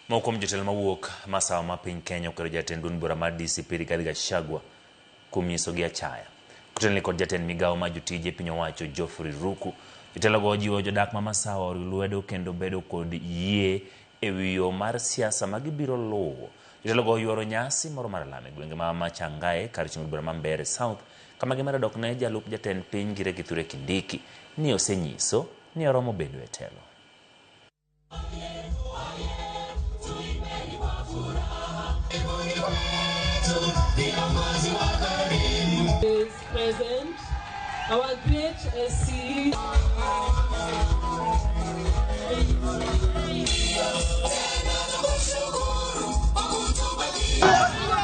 Moko mjotelo mawuok masawa ma piny Kenya okero jatend duond bura mar DCP Rigathi Gachagua kuom nyisogi achaya. Kotelni kod jatend migawo ma jotije piny owacho Geoffrey Ruku, jotelogo ojiwo jodak ma masawa oriw lwedo kendo bedo kod yie e wi yo mar siasa ma gibiro luwo. Jotelogo oyuoro nyasi moro mar lamo e gwenge ma Machangae kar chung' bura ma Mbeere South, kama gimedo dok ne jalup jatend piny Ngire Kithure Kindiki ni osenyiso ni oromo bedo e telo. Is present, our great SC.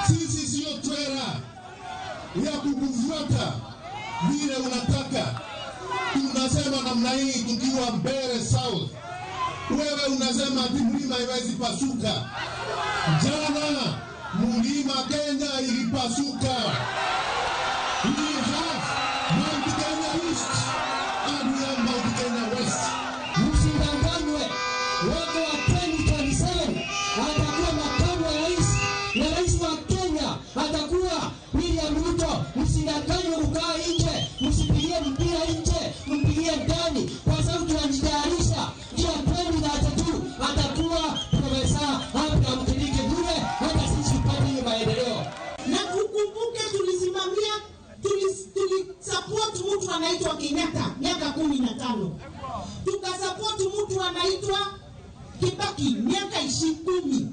Sisi sio twera ya kukufuata vile unataka. Tunasema namna hii tukiwa Mbeere South. Wewe unasema ati mlima haiwezi pasuka. Jana mlima Kenya ilipasuka. We have Mount Kenya East and we have Mount Kenya West. Msindanganywe, wako wa 2027 atakuwa makamu wa rais na rais wa Kenya atakuwa William Ruto. Msindanganywe kukaa nje, msipigie mpira nje, mpigie ndani, kwa sababu tunajitayarisha ndio 2032 atakuwa Profesa Abraham Kindiki bure, hata sisi tupate maendeleo. Na tukumbuke tulisimamia tulisupport mtu anaitwa Kenyatta miaka 15. Tukasupport mtu anaitwa Kibaki miaka 10.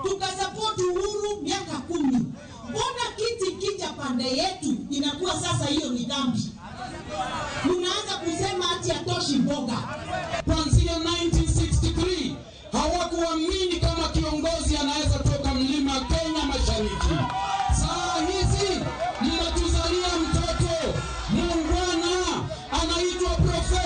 Tukasupport Uhuru miaka 10. Mbona kiti kicha pande yetu inakuwa sasa hiyo ni dhambi? Tunaanza kusema ati atoshi mboga. Kuanzia 1963 hawakuamini kama kiongozi anaweza toka mlima Kenya Mashariki. Saa hizi mnatuzalia mtoto muungwana anaitwa Profesa